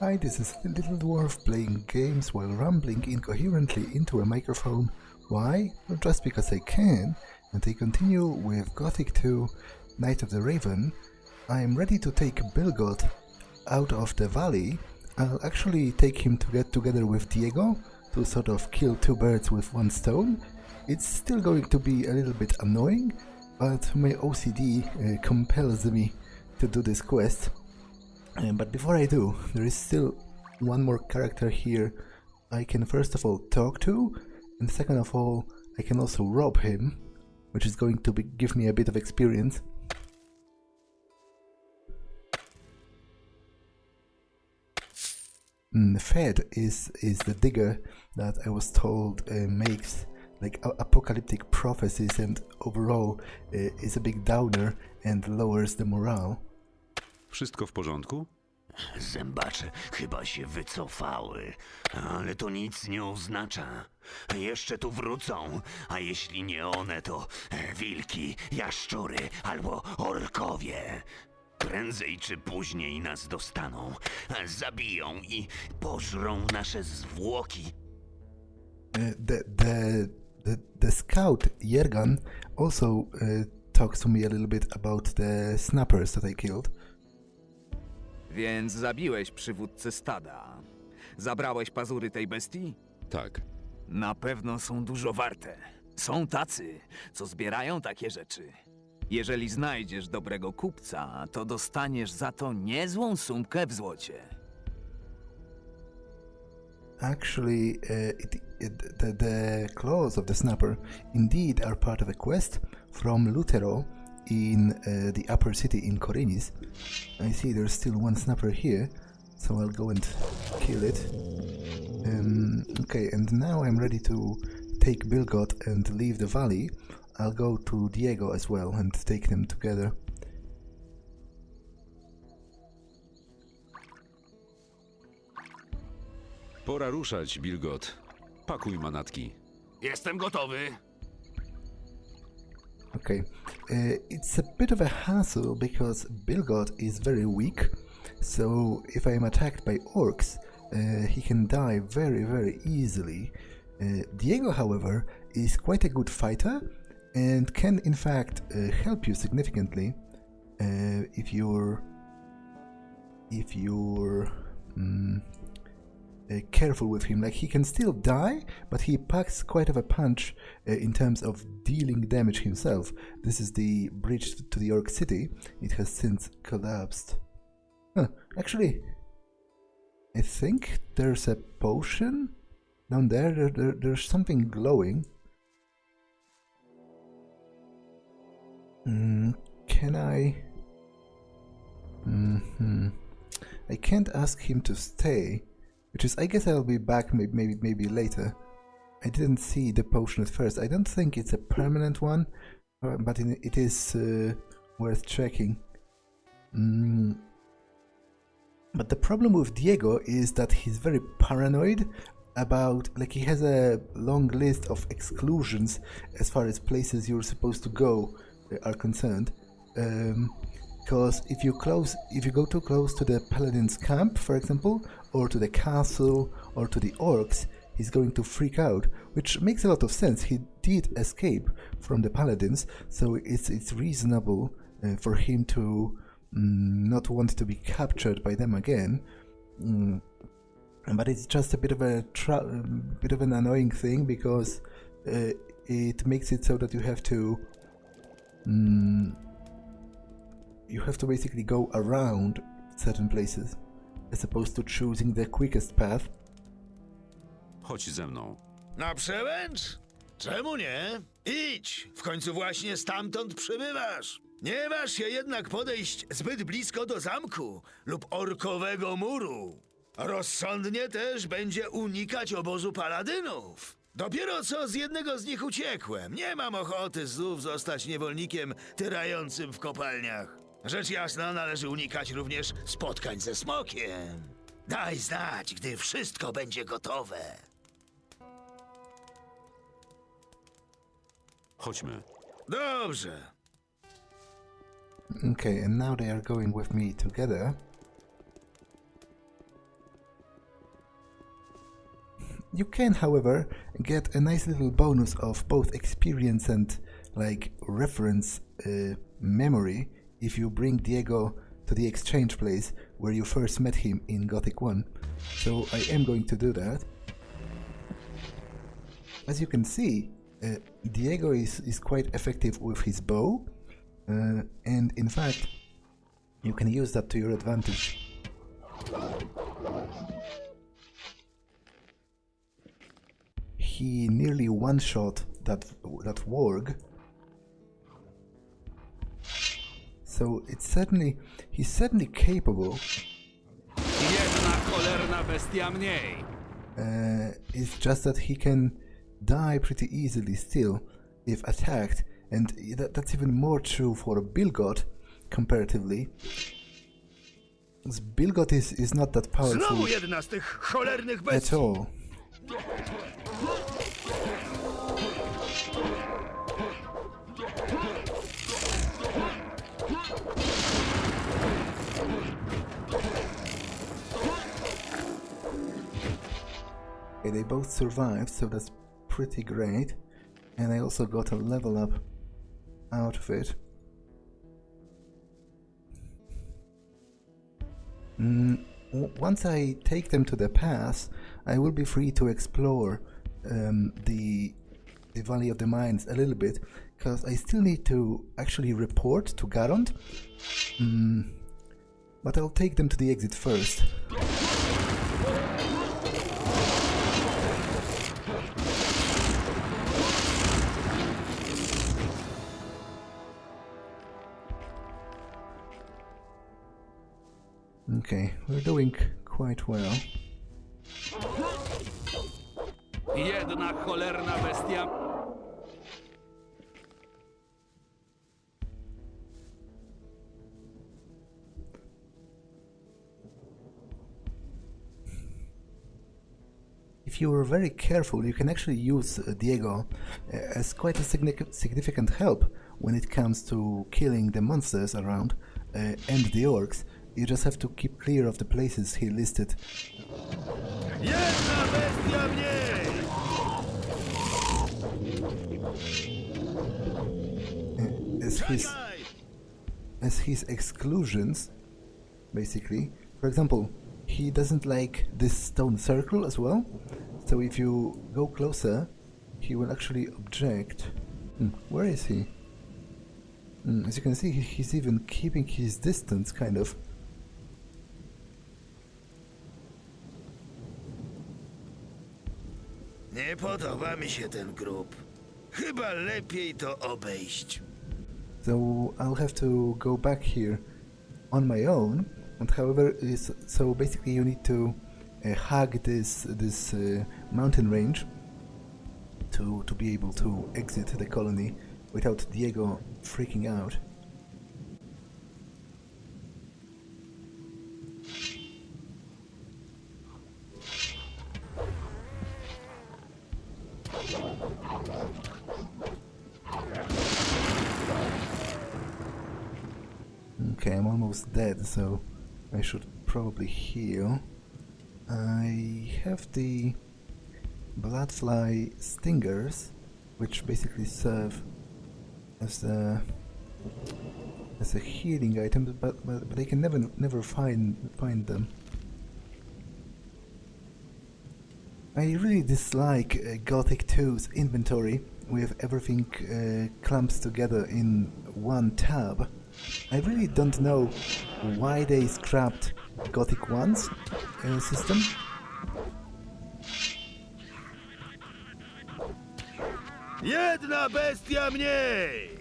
Hi, this is Little Dwarf playing games while rambling incoherently into a microphone. Why? Well, just because I can, and I continue with Gothic II, Night of the Raven. I am ready to take Bilgot out of the valley. I'll actually take him to get together with Diego to sort of kill two birds with one stone. It's still going to be a little bit annoying, but my OCD compels me to do this quest. But before I do, there is still one more character here I can first of all talk to, and second of all, I can also rob him, which is going to give me a bit of experience. Fed is the digger that I was told makes like apocalyptic prophecies and overall is a big downer and lowers the morale. Wszystko w porządku? Zębacze chyba się wycofały, ale to nic nie oznacza. Jeszcze tu wrócą, a jeśli nie one, to wilki, jaszczury albo orkowie. Prędzej czy później nas dostaną, zabiją i pożrą nasze zwłoki. The scout Jergan also talks to me a little bit about the snappers that I killed. Więc zabiłeś przywódcę stada. Zabrałeś pazury tej bestii? Tak. Na pewno są dużo warte. Są tacy, co zbierają takie rzeczy. Jeżeli znajdziesz dobrego kupca, to dostaniesz za to niezłą sumkę w złocie. Actually, the claws of the snapper indeed are part of a quest from Lutero in the upper city in Khorinis. I see there's still one snapper here, so I'll go and kill it. Okay, and now I'm ready to take Bilgot and leave the valley. I'll go to Diego as well and take them together. Pora ruszać, Bilgot. Pakuj manatki. Jestem gotowy. Okay, it's a bit of a hassle because Bilgot is very weak, so if I am attacked by orcs, he can die very easily. Diego, however, is quite a good fighter and can in fact help you significantly if you're careful with him. Like, he can still die, but he packs quite of a punch in terms of dealing damage himself. This is the bridge to the orc city. It has since collapsed. Actually, I think there's a potion down there. There's something glowing. Can I? I can't ask him to stay, which is, I guess I'll be back maybe later. I didn't see the potion at first. I don't think it's a permanent one, but it is worth checking. But the problem with Diego is that he's very paranoid about, like, he has a long list of exclusions as far as places you're supposed to go are concerned. Because if you go too close to the paladin's camp, for example, or to the castle, or to the orcs, he's going to freak out, which makes a lot of sense. He did escape from the paladins, so it's reasonable for him to not want to be captured by them again. But it's just a bit of an annoying thing, because it makes it so that you have to basically go around certain places, as opposed to choosing the quickest path. Chodź ze mną. Na przełęcz? Czemu nie? Idź, w końcu właśnie stamtąd przybywasz. Nie waż się jednak podejść zbyt blisko do zamku lub orkowego muru. Rozsądnie też będzie unikać obozu paladynów. Dopiero co z jednego z nich uciekłem. Nie mam ochoty znów zostać niewolnikiem tyrającym w kopalniach. Rzecz jasna, należy unikać również spotkań ze smokiem. Daj znać, gdy wszystko będzie gotowe. Chodźmy. Dobrze. Okay, and now they are going with me together. You can, however, get a nice little bonus of both experience and like reference memory if you bring Diego to the exchange place where you first met him in Gothic 1. So I am going to do that. As you can see, Diego is quite effective with his bow, and in fact you can use that to your advantage. He nearly one-shot that warg, so he's certainly capable. Jedna cholerna bestia mniej. It's just that he can die pretty easily still if attacked, and that's even more true for Bilgot comparatively. Bilgot is not that powerful Znowu jedna z tych cholernych at bestii. all. Okay, they both survived, so that's pretty great. And I also got a level up out of it. Once I take them to the pass, I will be free to explore the Valley of the Mines a little bit, because I still need to actually report to Garond. But I'll take them to the exit first. Okay, we're doing quite well. Jedna cholerna bestia. If you are very careful, you can actually use Diego as quite a significant help when it comes to killing the monsters around and the orcs. You just have to keep clear of the places he listed. Jedna bestia mniej! As his exclusions, basically. For example, he doesn't like this stone circle as well, so if you go closer, he will actually object. Where is he? As you can see, he's even keeping his distance, kind of. Nie podoba mi się ten grób. Chyba lepiej to obejść. So I'll have to go back here on my own. And however, so basically you need to hug this mountain range to be able to exit the colony without Diego freaking out. Okay, I'm almost dead, so I should probably heal. I have the bloodfly stingers, which basically serve as a healing item, but I can never find them. I really dislike Gothic 2's inventory with everything clumped together in one tab. I really don't know why they scrapped Gothic 1's system. Jedna bestia mniej!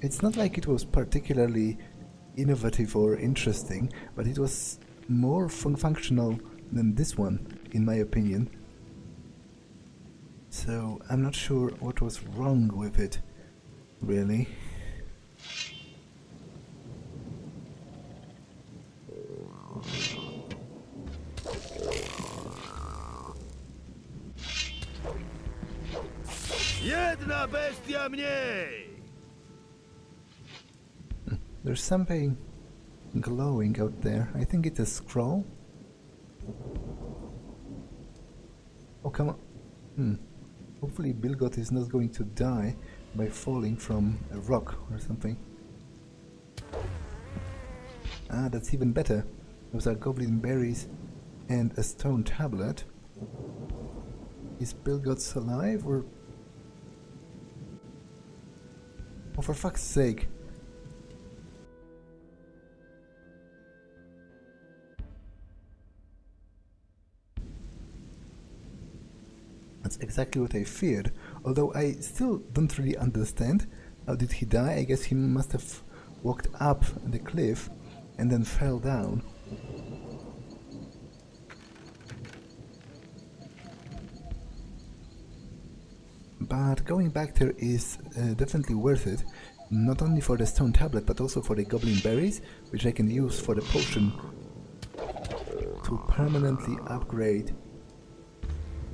It's not like it was particularly innovative or interesting, but it was more functional than this one, in my opinion. So I'm not sure what was wrong with it, really. Jedna bestia mniej! There's something glowing out there. I think it's a scroll. Oh, come on. Hopefully Bilgot is not going to die by falling from a rock or something. Ah, that's even better. Those are goblin berries and a stone tablet. Is Bilgot alive or... Oh, for fuck's sake. That's exactly what I feared, although I still don't really understand how did he die. I guess he must have walked up the cliff and then fell down. But going back there is definitely worth it, not only for the stone tablet but also for the goblin berries, which I can use for the potion to permanently upgrade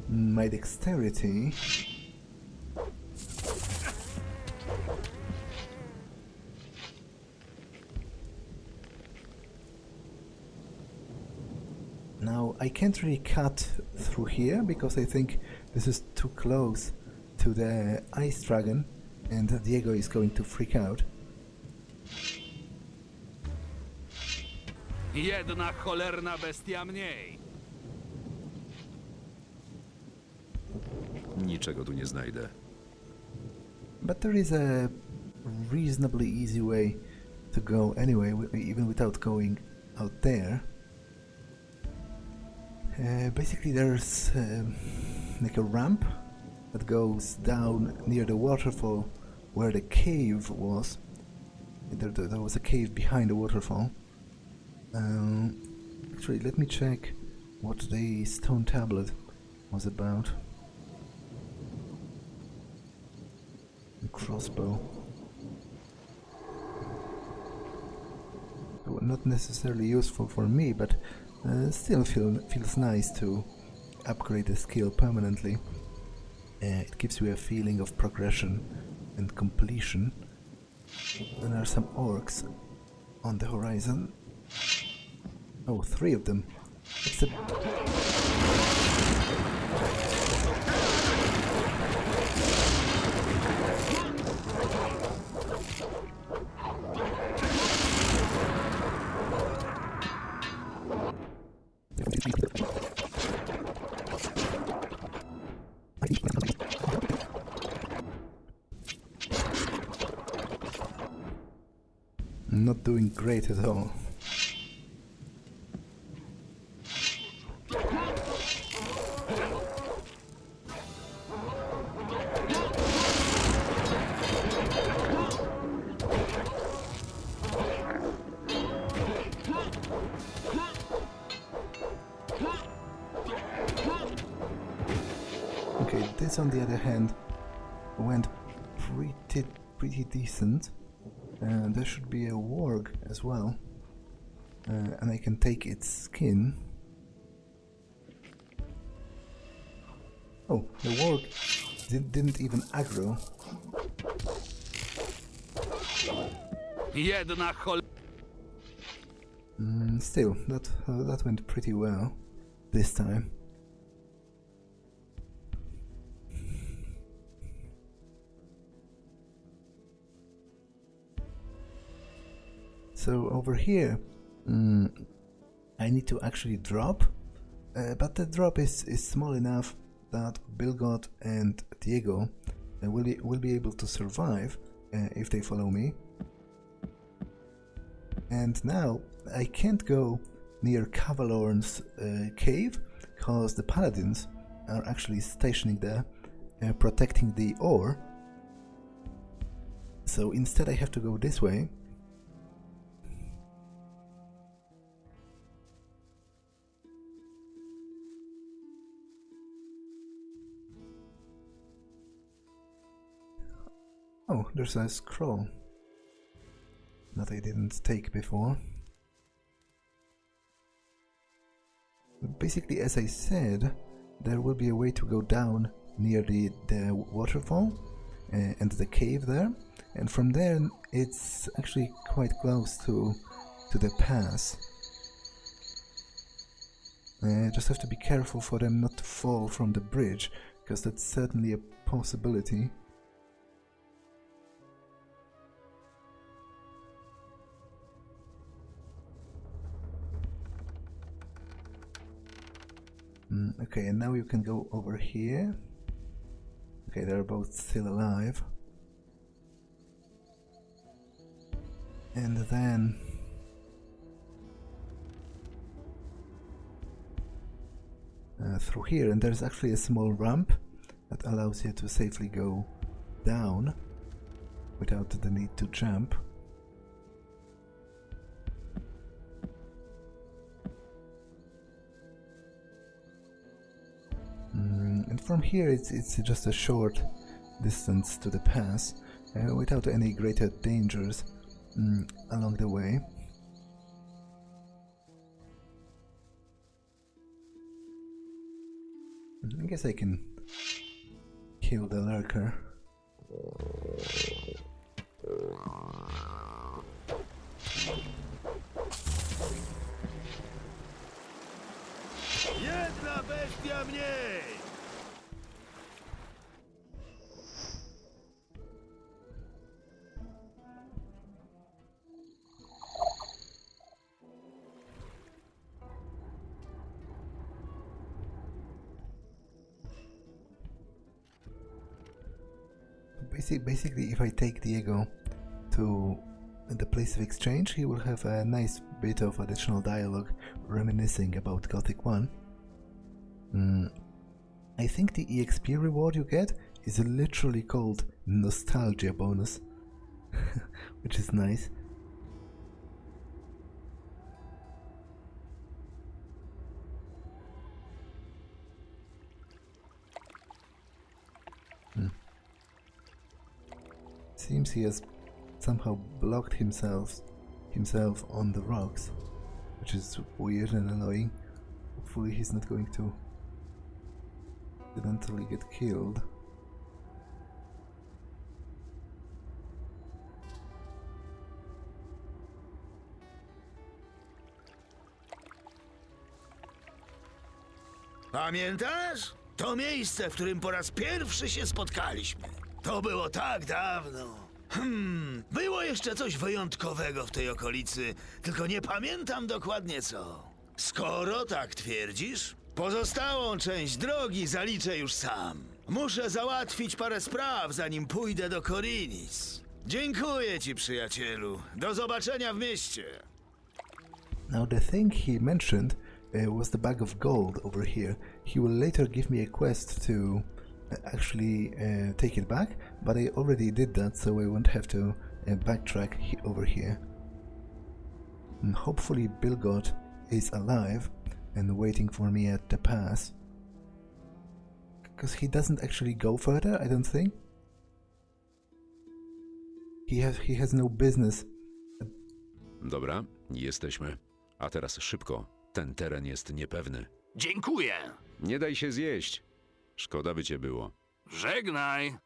my dexterity. Now I can't really cut through here because I think this is too close to the ice dragon and Diego is going to freak out. Jedna cholerna bestia mniej. Niczego tu nie znajdę. But there is a reasonably easy way to go anyway, even without going out there. Basically there's like a ramp that goes down near the waterfall where the cave was. There was a cave behind the waterfall. Actually, let me check what the stone tablet was about. The crossbow. Not necessarily useful for me, but still feels nice to upgrade the skill permanently. It gives you a feeling of progression and completion. And there are some orcs on the horizon. Oh, 3 of them. Except... Not doing great at all. Okay, this on the other hand went pretty decent. There should be a warg as well, and I can take its skin. Oh, the warg didn't even aggro. Jedna chol... Still, that went pretty well this time. So over here, I need to actually drop, but the drop is small enough that Bilgot and Diego will be able to survive if they follow me. And now I can't go near Cavalorn's cave because the paladins are actually stationing there, protecting the ore. So instead I have to go this way. Oh, there's a scroll that I didn't take before. But basically, as I said, there will be a way to go down near the waterfall and the cave there, and from there it's actually quite close to the pass. Just have to be careful for them not to fall from the bridge, because that's certainly a possibility. Okay, and now you can go over here. Okay, they're both still alive. And then through here, and there's actually a small ramp that allows you to safely go down without the need to jump. And from here it's just a short distance to the pass without any greater dangers along the way. I guess I can kill the lurker. Jedna bestia mniej! Basically, if I take Diego to the place of exchange, he will have a nice bit of additional dialogue reminiscing about Gothic 1. I think the EXP reward you get is literally called Nostalgia bonus, which is nice. Seems he has somehow blocked himself on the rocks, which is weird and annoying. Hopefully he's not going to accidentally get killed. Pamiętasz? To miejsce, w którym po raz pierwszy się spotkaliśmy. To było tak dawno. Było jeszcze coś wyjątkowego w tej okolicy, tylko nie pamiętam dokładnie co. Skoro tak twierdzisz, pozostałą część drogi zaliczę już sam. Muszę załatwić parę spraw, zanim pójdę do Khorinis. Dziękuję ci, przyjacielu. Do zobaczenia w mieście. Now the thing he mentioned was the bag of gold over here. He will later give me a quest to actually take it back, but I already did that, so I won't have to backtrack over here. And hopefully Bilgot is alive and waiting for me at the pass, because he doesn't actually go further, I don't think. He has no business. Dobra, jesteśmy. A teraz szybko. Ten teren jest niepewny. Dziękuję. Nie daj się zjeść. Szkoda by cię było. Żegnaj!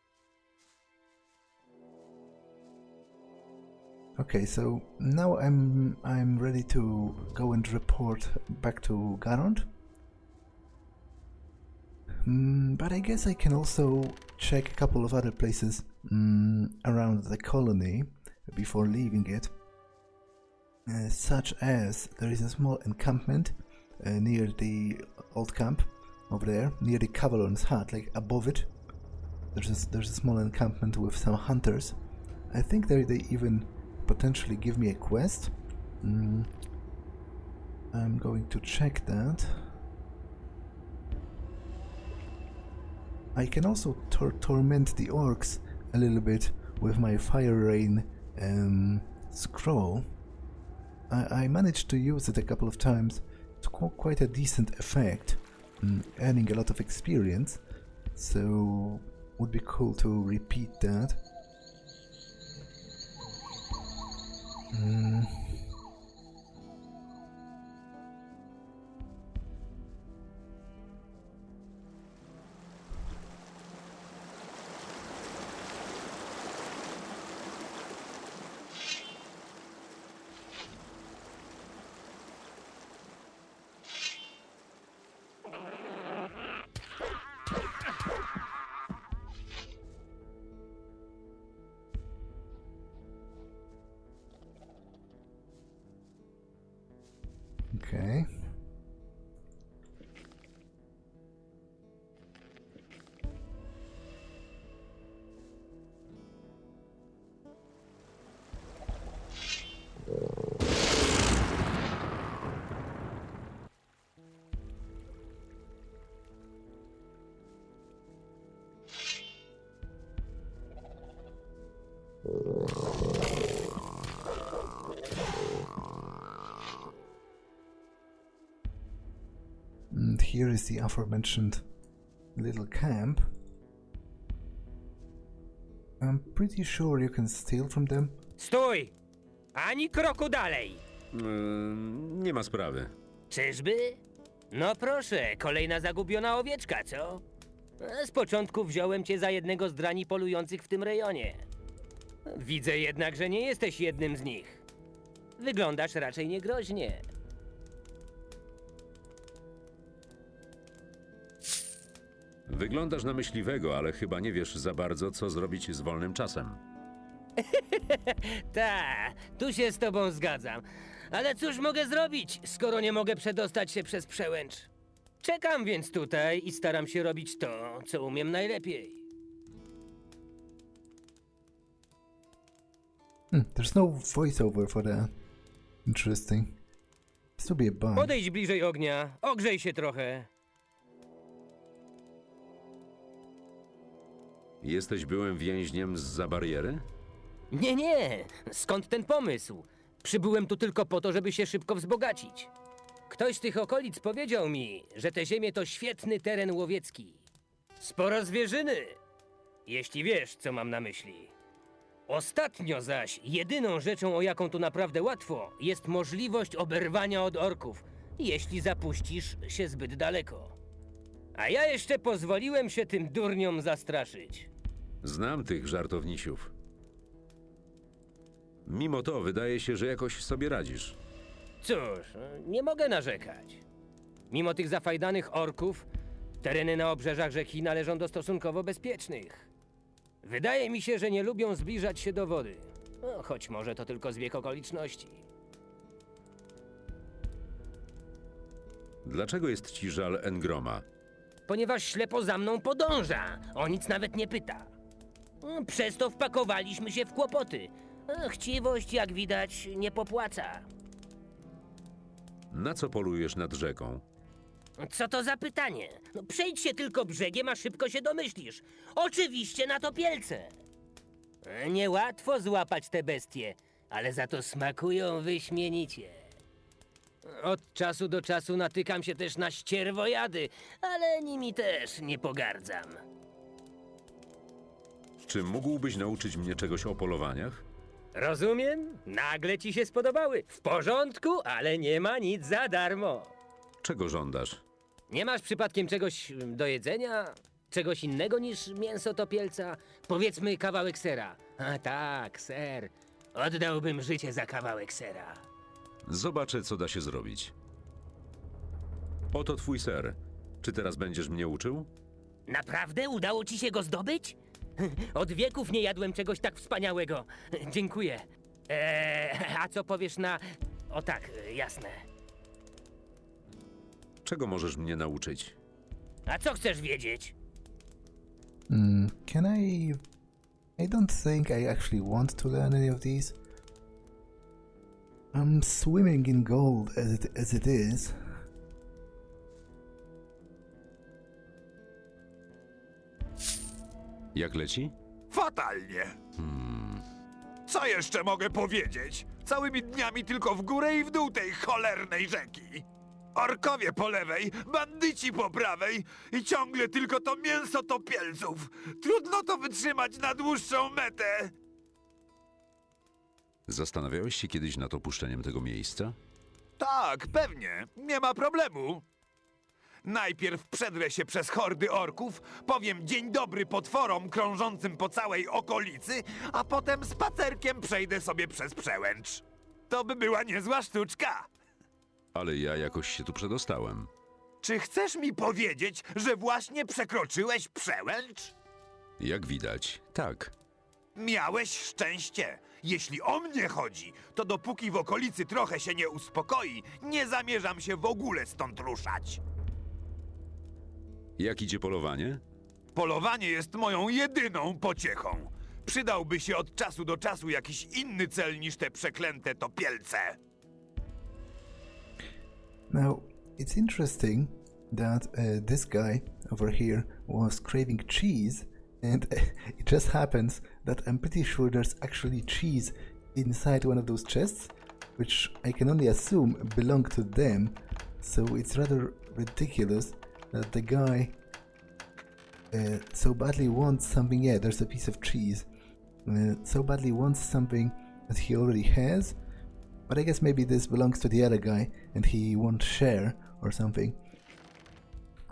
Okay, so now I'm ready to go and report back to Garond. But I guess I can also check a couple of other places around the colony before leaving it. Such as there is a small encampment near the old camp over there, near the Cavalon's hut, like above it. There's a small encampment with some hunters. I think they even potentially give me a quest. I'm going to check that. I can also torment the orcs a little bit with my Fire Rain scroll. I managed to use it a couple of times. It's quite a decent effect, earning a lot of experience, so would be cool to repeat that. here is the aforementioned little camp. I'm pretty sure you can steal from them. Stój! Ani kroku dalej! Nie ma sprawy. Czyżby? No proszę, kolejna zagubiona owieczka, co? Z początku wziąłem cię za jednego z drani polujących w tym rejonie. Widzę jednak, że nie jesteś jednym z nich. Wyglądasz raczej niegroźnie. Wyglądasz na myśliwego, ale chyba nie wiesz za bardzo, co zrobić z wolnym czasem. Ta, tu się z tobą zgadzam. Ale cóż mogę zrobić, skoro nie mogę przedostać się przez przełęcz? Czekam więc tutaj i staram się robić to, co umiem najlepiej. There's no voiceover for that. Interesting. This will be a bug. Podejdź bliżej ognia, ogrzej się trochę. Jesteś byłym więźniem zza bariery? Nie, skąd ten pomysł? Przybyłem tu tylko po to, żeby się szybko wzbogacić. Ktoś z tych okolic powiedział mi, że te ziemie to świetny teren łowiecki. Sporo zwierzyny, jeśli wiesz, co mam na myśli. Ostatnio zaś jedyną rzeczą, o jaką tu naprawdę łatwo, jest możliwość oberwania od orków, jeśli zapuścisz się zbyt daleko. A ja jeszcze pozwoliłem się tym durniom zastraszyć. Znam tych żartownisiów. Mimo to wydaje się, że jakoś sobie radzisz. Cóż, nie mogę narzekać. Mimo tych zafajdanych orków, tereny na obrzeżach rzeki należą do stosunkowo bezpiecznych. Wydaje mi się, że nie lubią zbliżać się do wody. No, choć może to tylko zbieg okoliczności. Dlaczego jest ci żal Engroma? Ponieważ ślepo za mną podąża, o nic nawet nie pyta. Przez to wpakowaliśmy się w kłopoty. Chciwość, jak widać, nie popłaca. Na co polujesz nad rzeką? Co to za pytanie? No, przejdź się tylko brzegiem, a szybko się domyślisz. Oczywiście na topielce. Niełatwo złapać te bestie, ale za to smakują wyśmienicie. Od czasu do czasu natykam się też na ścierwojady, ale nimi też nie pogardzam. Czy mógłbyś nauczyć mnie czegoś o polowaniach? Rozumiem? Nagle ci się spodobały. W porządku, ale nie ma nic za darmo. Czego żądasz? Nie masz przypadkiem czegoś do jedzenia? Czegoś innego niż mięso topielca? Powiedzmy kawałek sera. A tak, ser. Oddałbym życie za kawałek sera. Zobaczę, co da się zrobić. Oto twój ser. Czy teraz będziesz mnie uczył? Naprawdę udało ci się go zdobyć? Od wieków nie jadłem czegoś tak wspaniałego. Dziękuję. A co powiesz na... O tak, jasne. Czego możesz mnie nauczyć? A co chcesz wiedzieć? Can I don't think I actually want to learn any of these. I'm swimming in gold as it is. Jak leci? Fatalnie. Co jeszcze mogę powiedzieć? Całymi dniami tylko w górę i w dół tej cholernej rzeki. Orkowie po lewej, bandyci po prawej i ciągle tylko to mięso topielców. Trudno to wytrzymać na dłuższą metę. Zastanawiałeś się kiedyś nad opuszczeniem tego miejsca? Tak, pewnie. Nie ma problemu. Najpierw przedrę się przez hordy orków, powiem dzień dobry potworom krążącym po całej okolicy, a potem spacerkiem przejdę sobie przez przełęcz. To by była niezła sztuczka. Ale ja jakoś się tu przedostałem. Czy chcesz mi powiedzieć, że właśnie przekroczyłeś przełęcz? Jak widać, tak. Miałeś szczęście. Jeśli o mnie chodzi, to dopóki w okolicy trochę się nie uspokoi, nie zamierzam się w ogóle stąd ruszać. Jak idzie polowanie? Polowanie jest moją jedyną pociechą. Przydałby się od czasu do czasu jakiś inny cel niż te przeklęte topielce. Now, it's interesting that this guy over here was craving cheese, and it just happens that I'm pretty sure there's actually cheese inside one of those chests, which I can only assume belong to them. So it's rather ridiculous that the guy so badly wants something. Yeah, there's a piece of cheese. So badly wants something that he already has, but I guess maybe this belongs to the other guy and he won't share or something.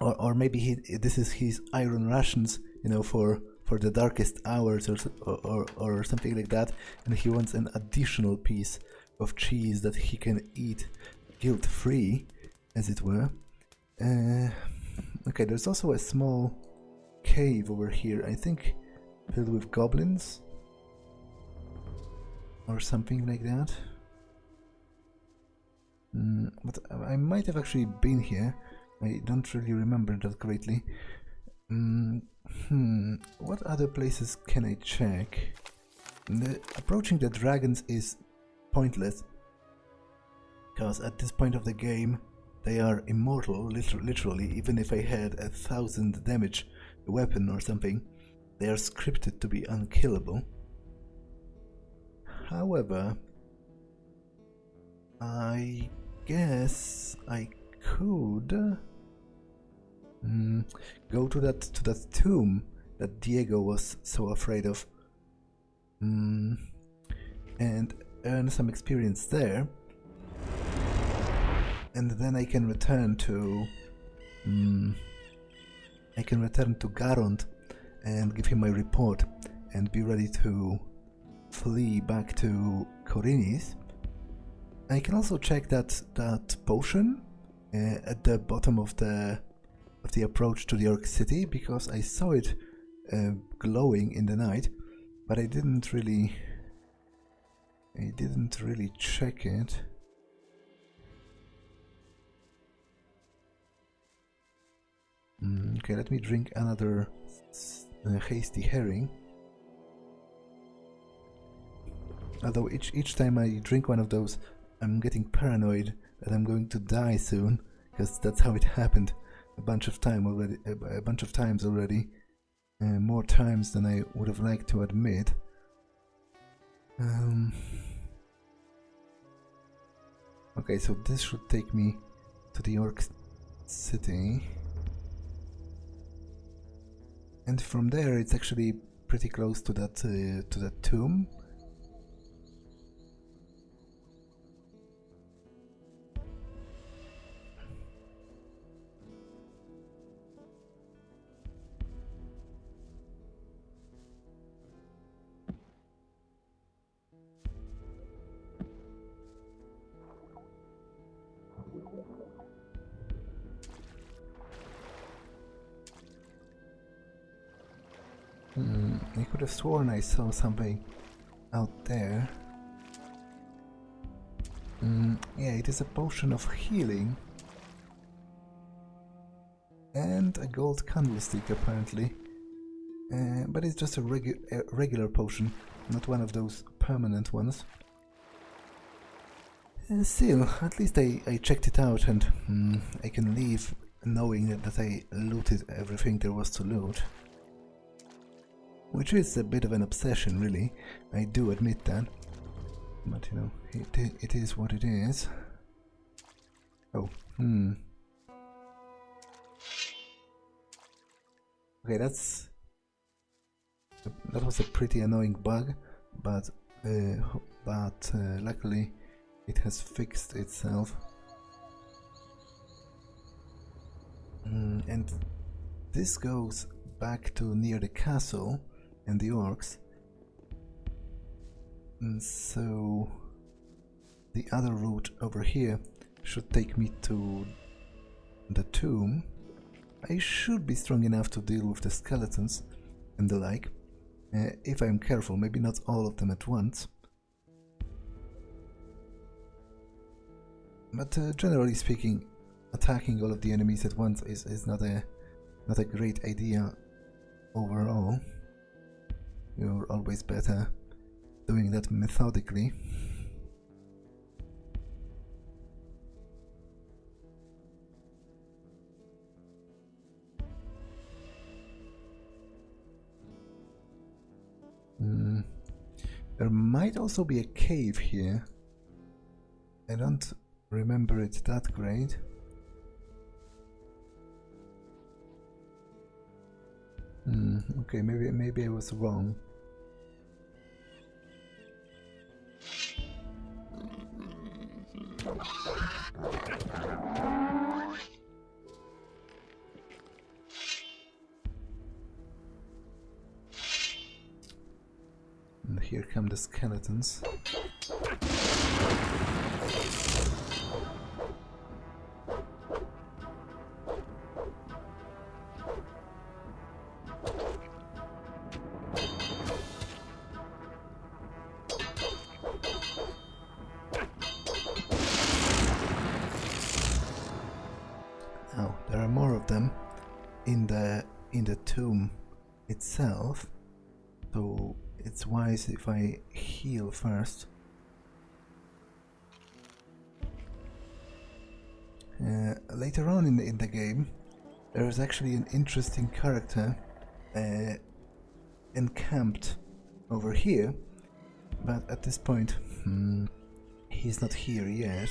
Or maybe this is his iron rations, you know, for the darkest hours or something like that, and he wants an additional piece of cheese that he can eat guilt-free, as it were. Okay, there's also a small cave over here, I think filled with goblins or something like that. But I might have actually been here. I don't really remember that greatly. What other places can I check? Approaching the dragons is pointless, because at this point of the game they are immortal, literally. Even if I had 1,000 damage weapon or something, they are scripted to be unkillable. However, I guess I could go to that tomb that Diego was so afraid of, and earn some experience there, and then I can return to Garond and give him my report and be ready to flee back to Khorinis. I can also check that potion at the bottom of the approach to the Orc City, because I saw it glowing in the night, but I didn't really check it. Okay, let me drink another hasty herring. Although each time I drink one of those, I'm getting paranoid that I'm going to die soon, because that's how it happened a bunch of times already, more times than I would have liked to admit. Okay, so this should take me to the Orc City, and from there it's actually pretty close to that tomb. I could have sworn I saw something out there. Yeah, it is a potion of healing and a gold candlestick apparently, but it's just a regular potion, not one of those permanent ones. Still, at least I checked it out, and I can leave knowing that I looted everything there was to loot. Which is a bit of an obsession, really. I do admit that. But, you know, it is what it is. Oh, okay, that was a pretty annoying bug, but luckily it has fixed itself. And this goes back to near the castle and the orcs, and so the other route over here should take me to the tomb. I should be strong enough to deal with the skeletons and the like, if I'm careful, maybe not all of them at once. But generally speaking, attacking all of the enemies at once is not a great idea overall. You're always better doing that methodically. There might also be a cave here. I don't remember it that great. Okay, maybe I was wrong. And here come the skeletons. Oh, there are more of them in the tomb itself, so it's wise if I heal first. Later on in the game, there is actually an interesting character encamped over here, but at this point, he's not here yet.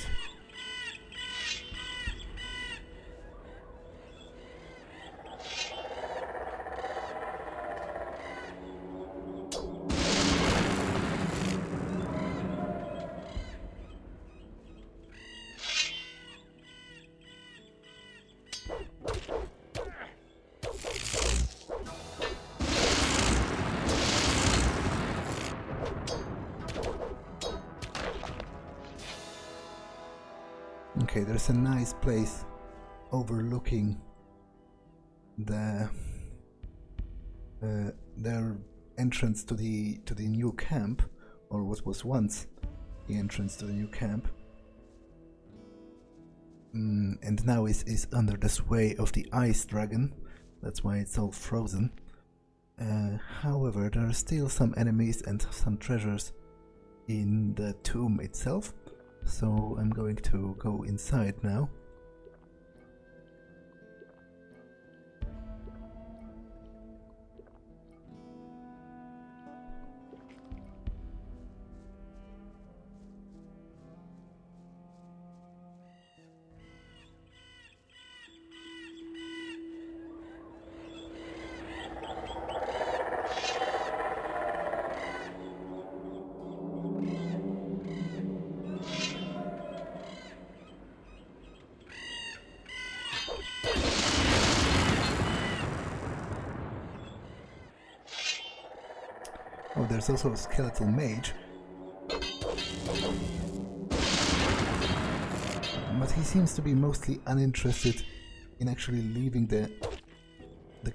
Okay, there's a nice place overlooking their entrance to the new camp, or what was once the entrance to the new camp, and now is under the sway of the ice dragon. That's why it's all frozen. However, there are still some enemies and some treasures in the tomb itself. So I'm going to go inside now. Oh, there's also a skeletal mage. But he seems to be mostly uninterested in actually leaving the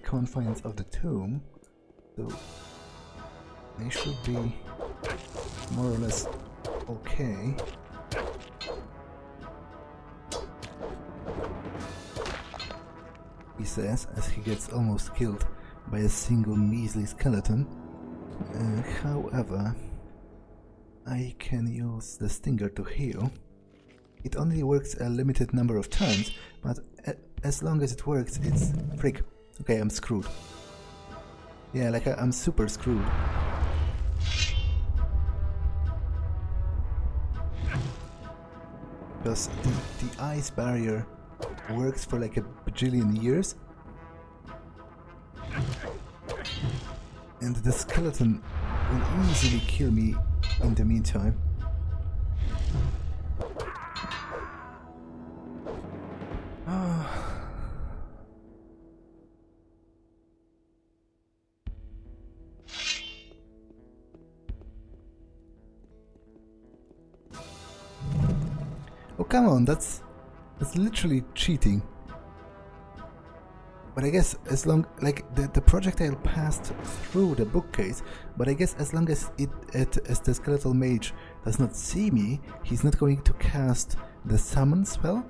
confines of the tomb. So they should be more or less okay. He says, as he gets almost killed by a single measly skeleton. However, I can use the stinger to heal. It only works a limited number of times, but as long as it works, it's... Frick. Okay, I'm screwed. Yeah, like I'm super screwed. Because the ice barrier works for like a bajillion years. And the skeleton will easily kill me in the meantime. Oh, come on, that's literally cheating. But I guess as long, like, the projectile passed through the bookcase, but I guess as long as as the skeletal mage does not see me, he's not going to cast the summon spell.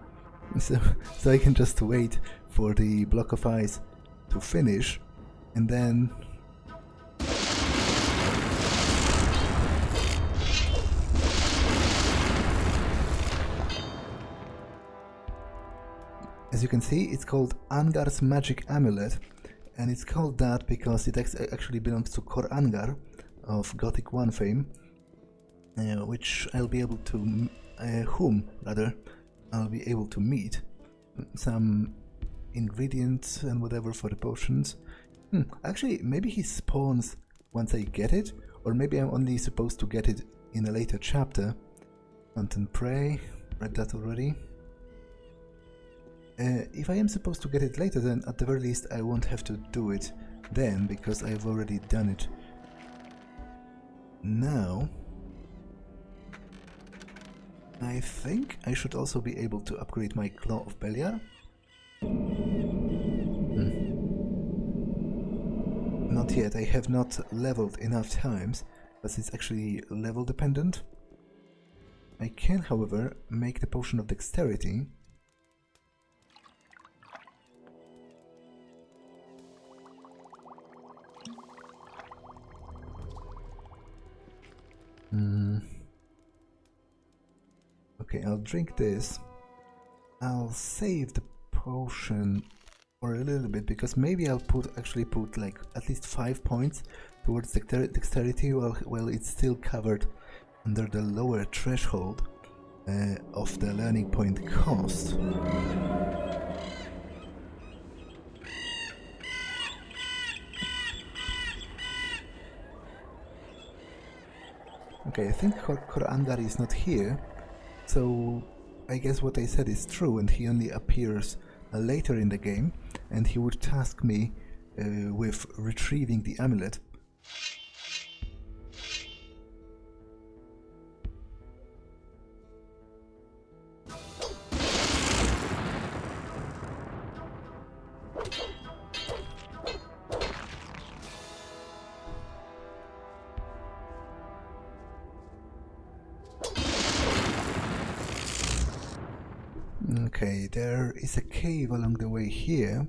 So I can just wait for the block of ice to finish, and then... As you can see, it's called Angar's Magic Amulet, and it's called that because it actually belongs to Kor Angar of Gothic I fame, which I'll be able to... I'll be able to meet some ingredients and whatever for the potions, Actually, maybe he spawns once I get it, or maybe I'm only supposed to get it in a later chapter. Hunt and Prey, read that already. If I am supposed to get it later, then at the very least I won't have to do it then, because I've already done it now. I think I should also be able to upgrade my Claw of Beliar. Not yet, I have not leveled enough times, but it's actually level dependent. I can, however, make the Potion of Dexterity. Okay, I'll drink this. I'll save the potion for a little bit, because maybe I'll actually put like at least 5 points towards dexterity while it's still covered under the lower threshold of the learning point cost. Okay, I think Khorinis is not here, so I guess what I said is true, and he only appears later in the game, and he would task me with retrieving the amulet. Okay, there is a cave along the way here.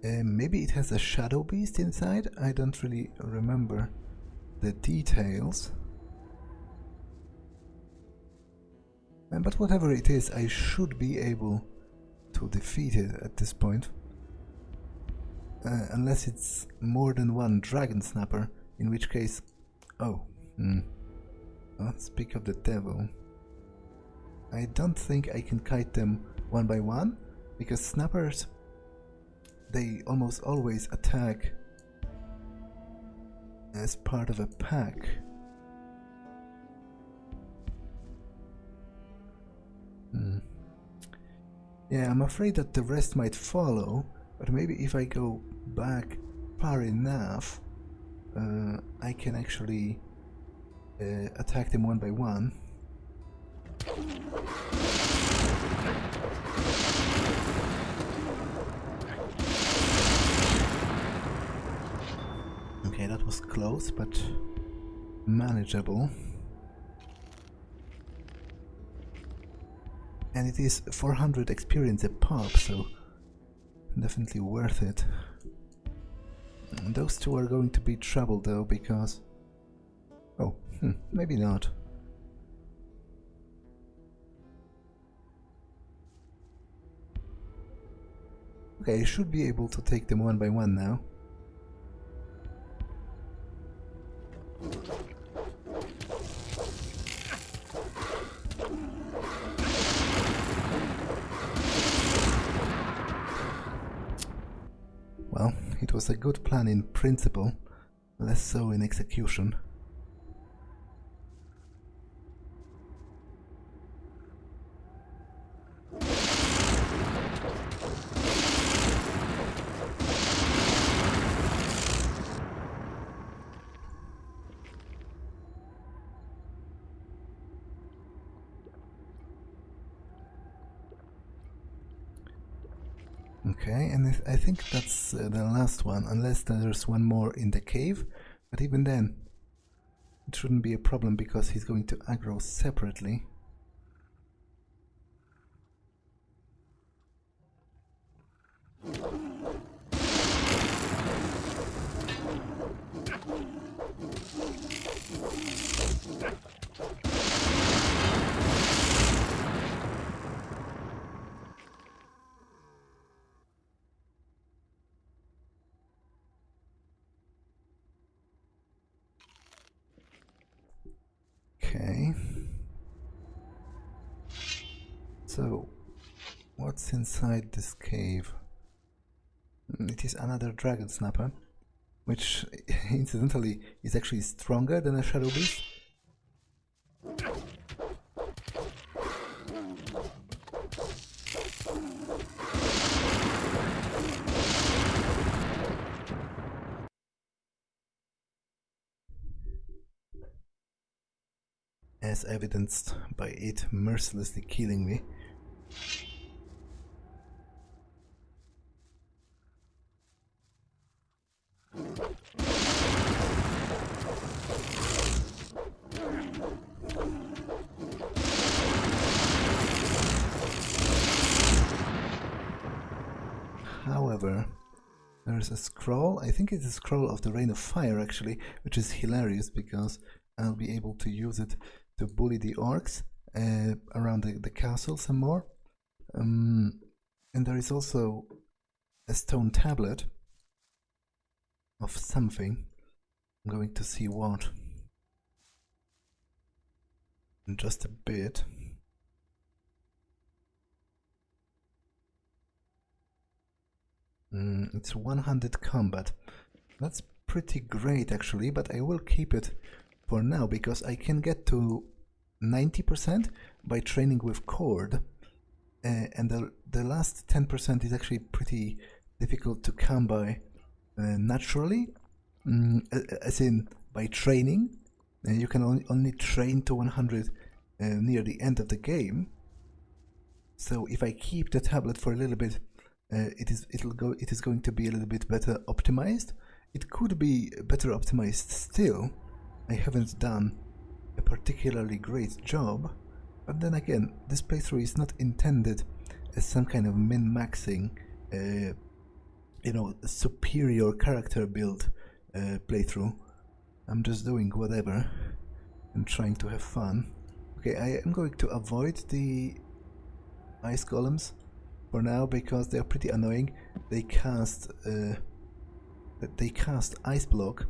Maybe it has a shadow beast inside? I don't really remember the details. But whatever it is, I should be able to defeat it at this point. Unless it's more than one dragon snapper, in which case... Oh, speak of the devil. I don't think I can kite them one by one, because snappers, they almost always attack as part of a pack. Yeah, I'm afraid that the rest might follow, but maybe if I go back far enough, I can actually attack them one by one. Okay, that was close, but manageable. And it is 400 experience a pop, so definitely worth it. And those two are going to be trouble though, because... Oh, maybe not. Okay, I should be able to take them one by one now. Well, it was a good plan in principle, less so in execution. Okay, and I think that's the last one, unless there's one more in the cave, but even then, it shouldn't be a problem because he's going to aggro separately. Okay. So, what's inside this cave? It is another dragon snapper. which incidentally is actually stronger than a Shadow Beast. As evidenced by it mercilessly killing me. However, there's a scroll, I think it's a scroll of the Rain of Fire actually, which is hilarious because I'll be able to use it to bully the orcs around the castle some more. And there is also a stone tablet of something. I'm going to see what in just a bit. It's 100 combat. That's pretty great actually, but I will keep it for now because I can get to 90% by training with Cord, and the last 10% is actually pretty difficult to come by naturally, as in by training. You can only train to 100 near the end of the game. So if I keep the tablet for a little bit, it is going to be a little bit better optimized. It could be better optimized still. I haven't done a particularly great job, but then again, this playthrough is not intended as some kind of min-maxing, superior character build playthrough. I'm just doing whatever and trying to have fun. Okay, I am going to avoid the ice golems for now because they are pretty annoying. They cast ice block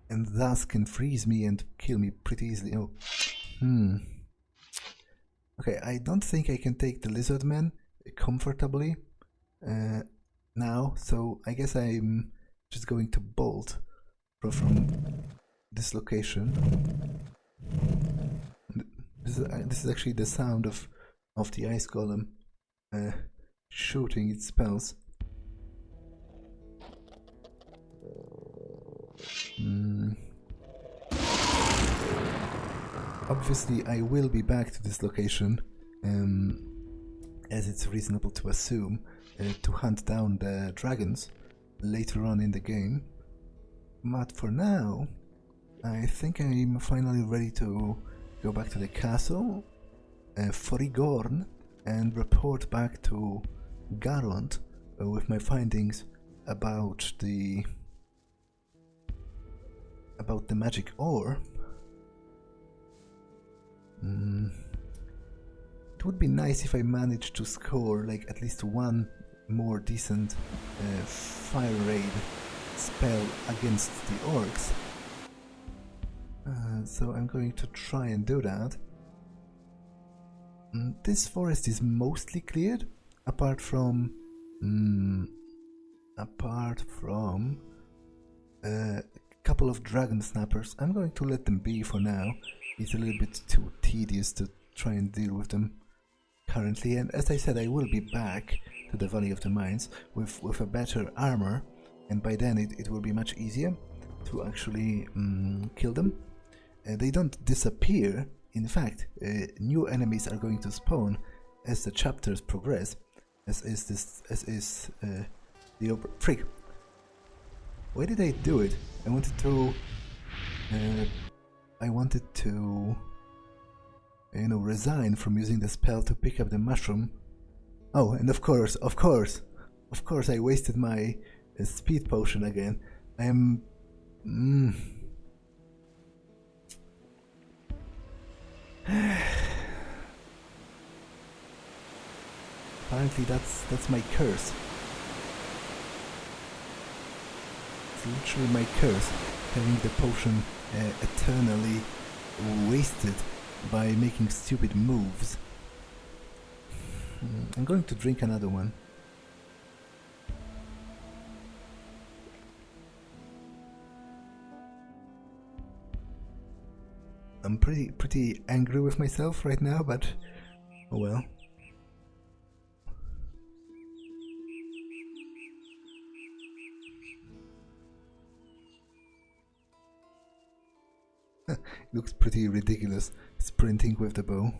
and thus can freeze me and kill me pretty easily. Oh, okay, I don't think I can take the lizard man comfortably now, so I guess I'm just going to bolt from this location. This is actually the sound of the ice golem shooting its spells. Obviously, I will be back to this location, as it's reasonable to assume, to hunt down the dragons later on in the game. But for now, I think I'm finally ready to go back to the castle, Forigorn, and report back to Garland with my findings about the magic ore. It would be nice if I managed to score like at least one more decent fire raid spell against the orcs. So I'm going to try and do that. This forest is mostly cleared, apart from a couple of dragon snappers. I'm going to let them be for now. It's a little bit too tedious to try and deal with them currently, and as I said, I will be back to the Valley of the Mines with a better armor, and by then it will be much easier to actually kill them. They don't disappear. In fact, new enemies are going to spawn as the chapters progress, as is the freak. Why did I do it? I wanted to resign from using the spell to pick up the mushroom. Oh, and of course, I wasted my speed potion again. I am. Apparently, that's my curse. It's literally my curse, having the potion eternally wasted by making stupid moves. I'm going to drink another one. I'm pretty angry with myself right now, but oh well. It looks pretty ridiculous, sprinting with the bow.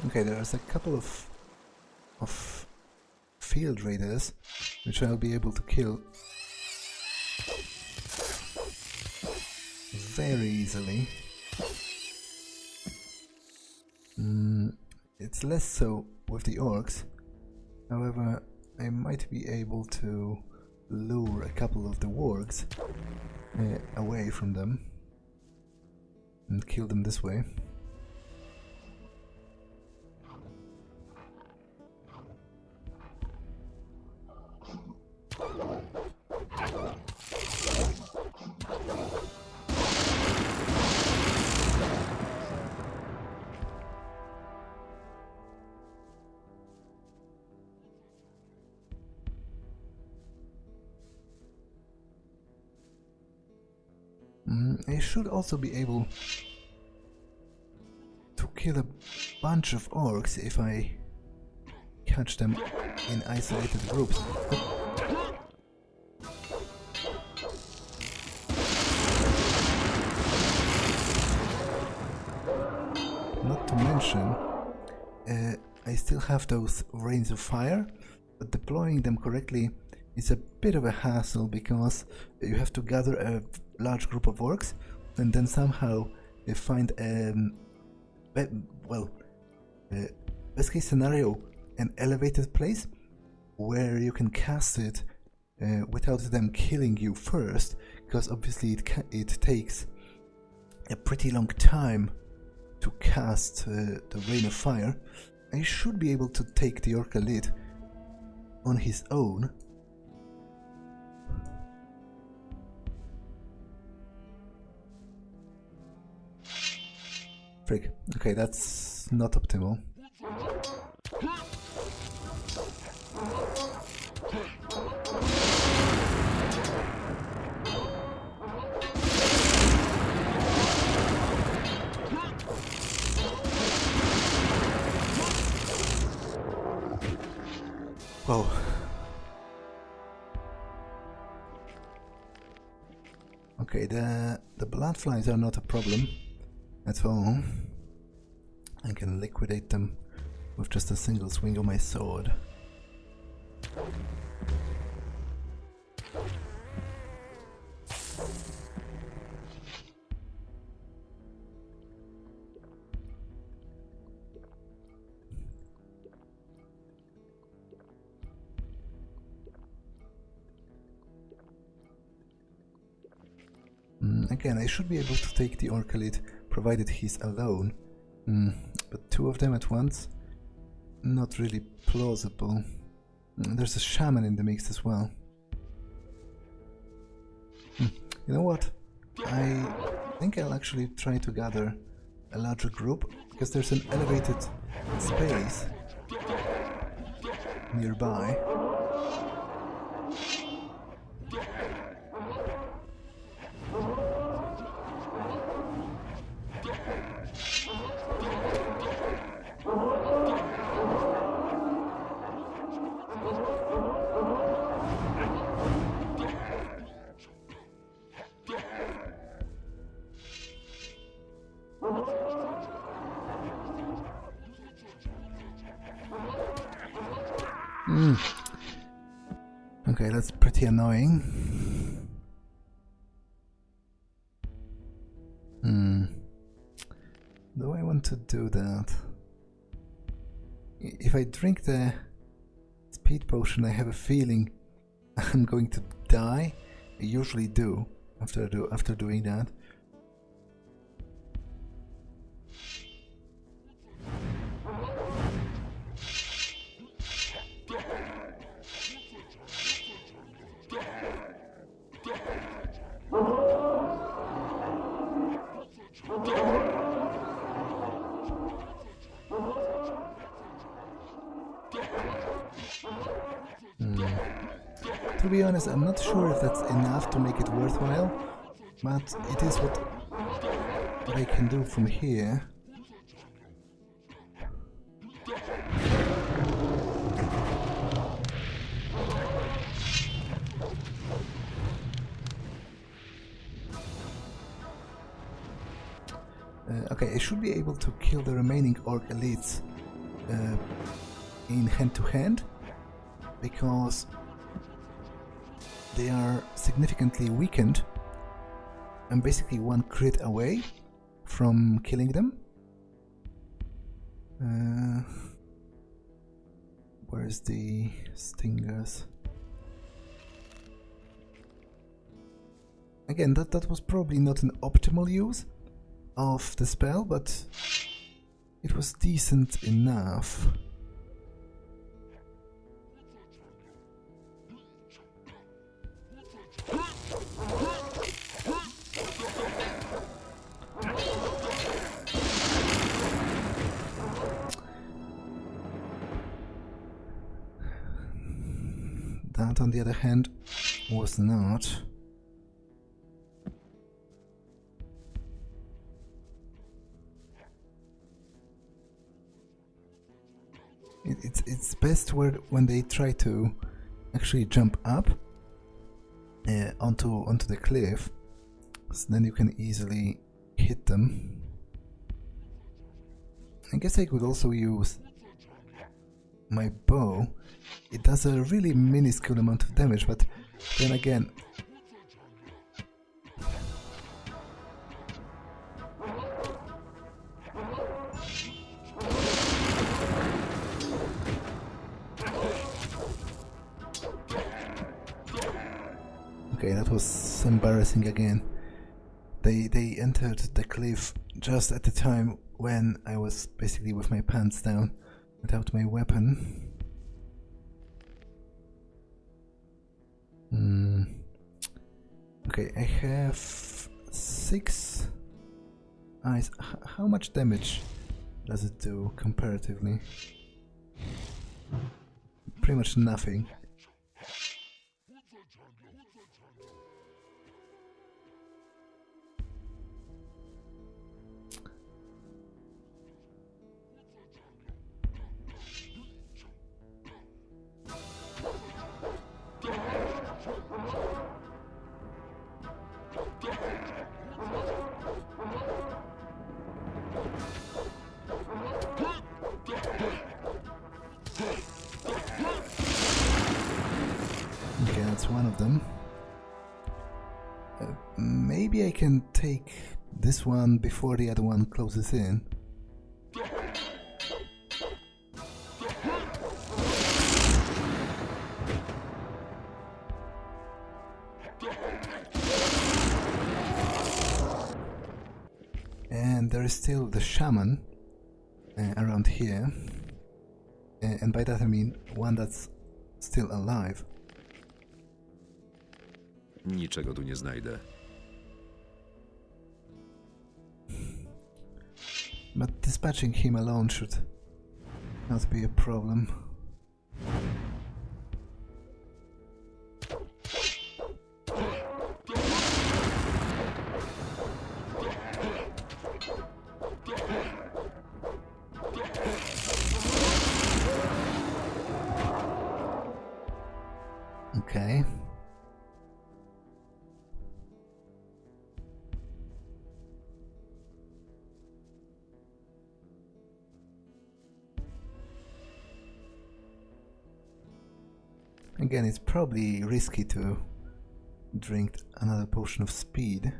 Okay, there's a couple of field raiders which I'll be able to kill very easily. It's less so with the orcs. However, I might be able to lure a couple of the wargs away from them and kill them this way. I should also be able to kill a bunch of orcs if I catch them in isolated groups. Not to mention, I still have those rains of fire, but deploying them correctly is a bit of a hassle because you have to gather a large group of orcs and then somehow find best case scenario, an elevated place where you can cast it without them killing you first, because obviously it takes a pretty long time to cast the Rain of Fire. I should be able to take the Orc Elite on his own. Frick. Okay, that's not optimal. Whoa. Okay, the bloodflies are not a problem at all. I can liquidate them with just a single swing of my sword. Again, I should be able to take the Orc Elite, provided he's alone. But two of them at once? Not really plausible. There's a shaman in the mix as well. You know what? I think I'll actually try to gather a larger group, because there's an elevated space nearby. Okay, that's pretty annoying. Do I want to do that? If I drink the speed potion, I have a feeling I'm going to die. I usually do after doing that. To be honest, I'm not sure if that's enough to make it worthwhile, but it is what I can do from here. Okay, I should be able to kill the remaining orc elites in hand-to-hand, because they are significantly weakened. I'm basically one crit away from killing them. Where's the stingers? Again, that was probably not an optimal use of the spell, but it was decent enough. That, on the other hand, was not. It's best when they try to actually jump up onto the cliff, so then you can easily hit them. I guess I could also use my bow. It does a really minuscule amount of damage, but then again, okay, that was embarrassing again. They entered the cliff just at the time when I was basically with my pants down, without my weapon. Okay, I have 6 eyes. How much damage does it do comparatively? Pretty much nothing. Okay, that's one of them. Maybe I can take this one before the other one closes in. And there is still the shaman around here, and by that I mean one that's still alive. Niczego tu nie znajdę. But dispatching him alone should not be a problem. Okay. Again, it's probably risky to drink another potion of speed,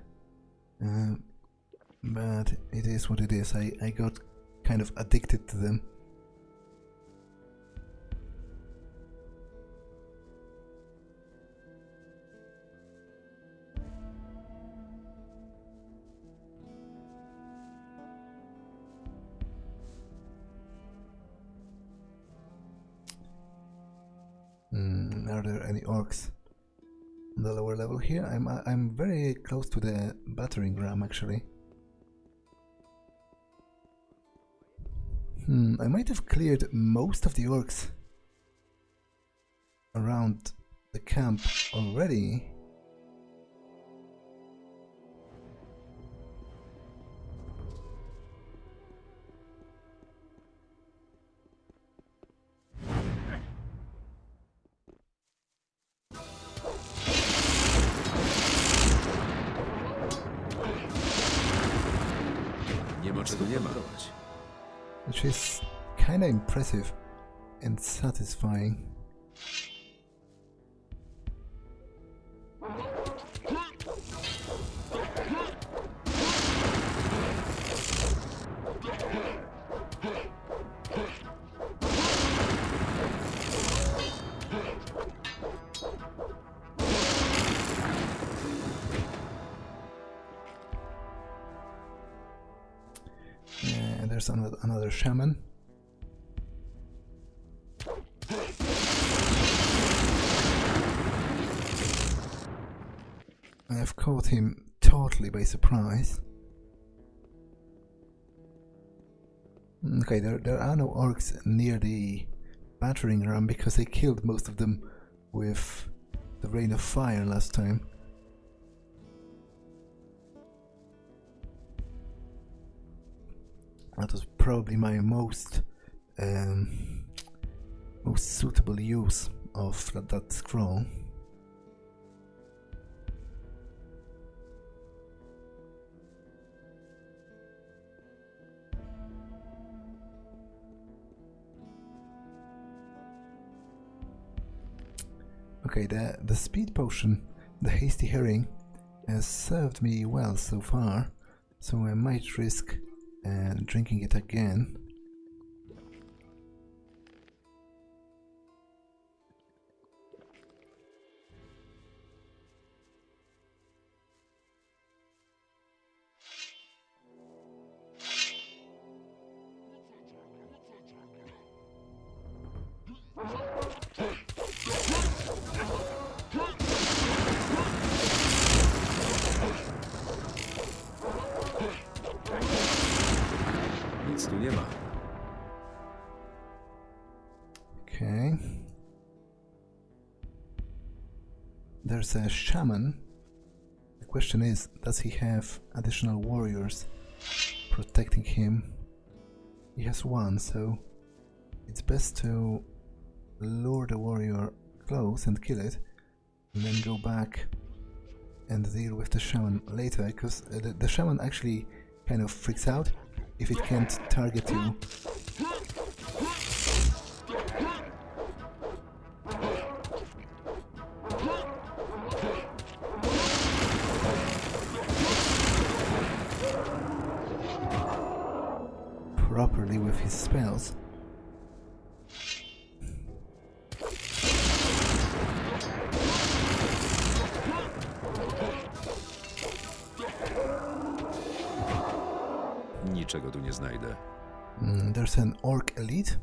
but it is what it is. I got kind of addicted to them. Are there any orcs on the lower level here? I'm very close to the battering ram, actually. I might have cleared most of the orcs around the camp already. Nie ma czego nie ma. Which is kinda impressive and satisfying. And there's another shaman. I've caught him totally by surprise. Okay, there are no orcs near the battering ram because I killed most of them with the rain of fire last time. That was probably my most suitable use of that scroll. Okay, the speed potion, the hasty herring, has served me well so far, so I might risk drinking it again. Nic tu nie ma. Okay. There's a shaman. The question is, does he have additional warriors protecting him? He has one, so it's best to lure the warrior close and kill it, and then go back and deal with the shaman later, because the shaman actually kind of freaks out if it can't target you. Properly with his spells. Niczego tu nie znajdę. There's an orc elite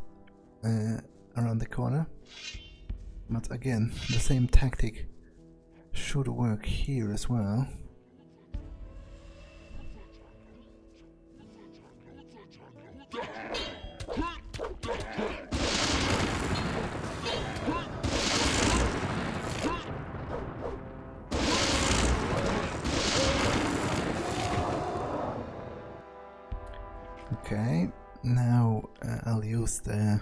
around the corner, but again, the same tactic should work here as well. Okay, now I'll use the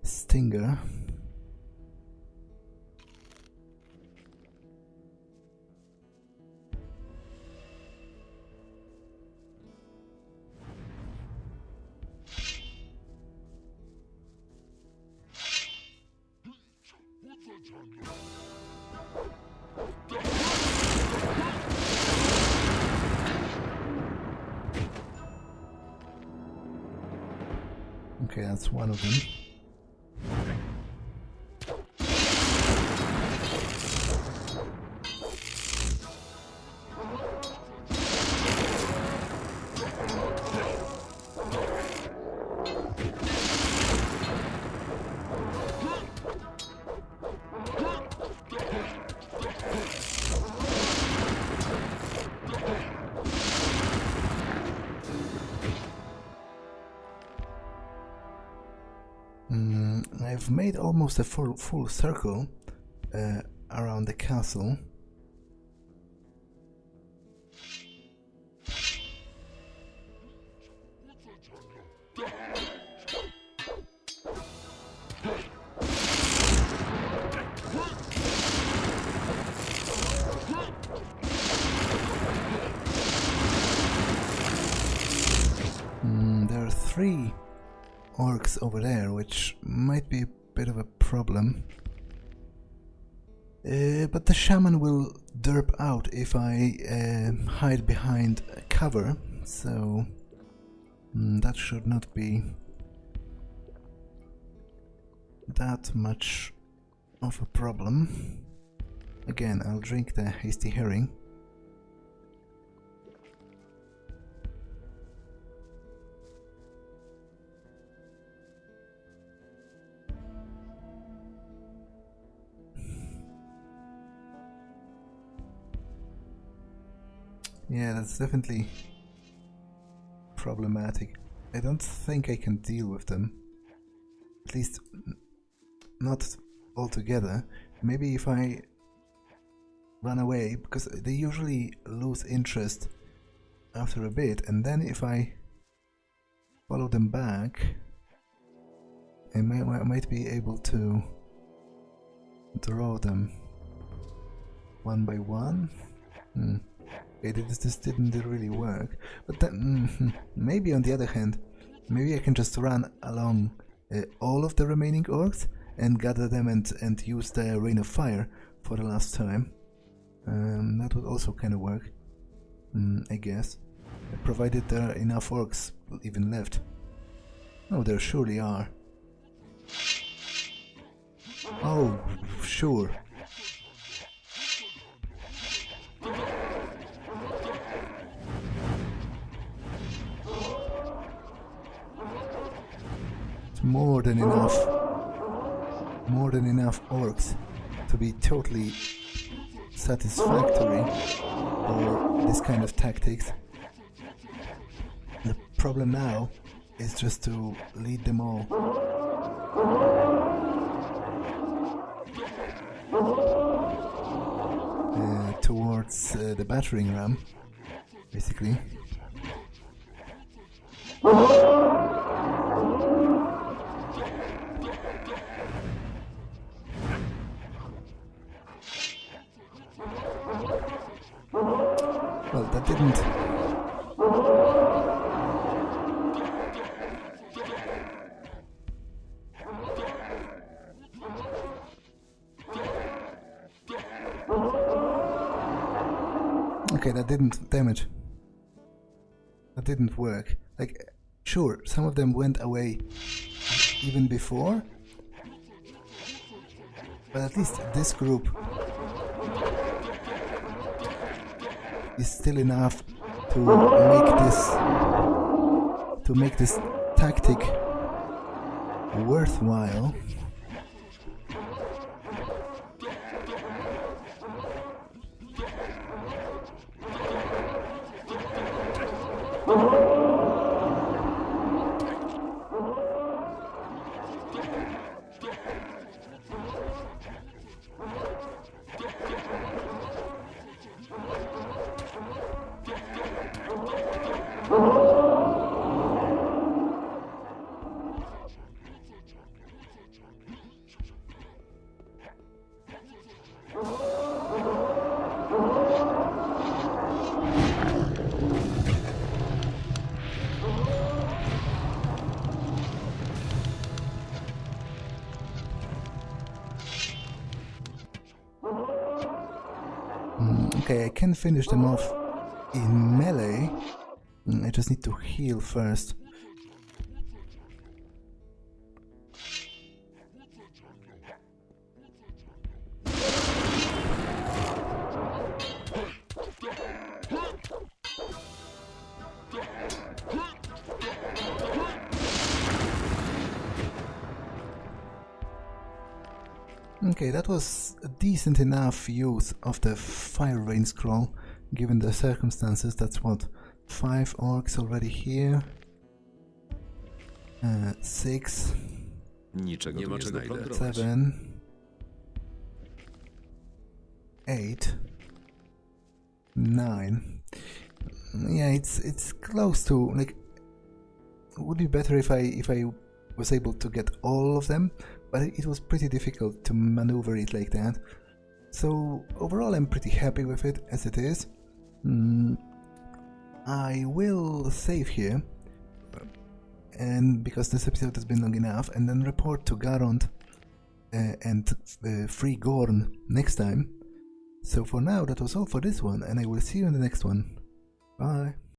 stinger. Okay, that's one of them. I've made almost a full circle around the castle. There are 3 orcs over there, which might be a bit of a problem. But the shaman will derp out if I hide behind cover, so that should not be that much of a problem. Again, I'll drink the hasty herring. Yeah, that's definitely problematic. I don't think I can deal with them. At least not altogether. Maybe if I run away, because they usually lose interest after a bit, and then if I follow them back, I might be able to draw them one by one. Okay, this didn't really work, but then maybe on the other hand, maybe I can just run along all of the remaining orcs and gather them and use the Rain of Fire for the last time. That would also kind of work, I guess, provided there are enough orcs even left. Oh, there surely are. Oh, sure. More than enough orcs to be totally satisfactory for this kind of tactics. The problem now is just to lead them all towards the battering ram, basically. Well, that didn't. Okay, that didn't damage. That didn't work. Like, sure, some of them went away even before, but at least this group is still enough to make this tactic worthwhile. Okay, I can finish them off in melee. I just need to heal first. Okay, that was a decent enough use of the Fire Rain Scroll, given the circumstances. That's what, 5 orcs already here. 6. Niczego tu nie znajdę. 7. 8, 9. Yeah, it's close to, like, would be better if I was able to get all of them, but it was pretty difficult to maneuver it like that. So overall I'm pretty happy with it as it is. I will save here, and because this episode has been long enough, and then report to Garond and Free Gorn next time. So for now, that was all for this one, and I will see you in the next one. Bye!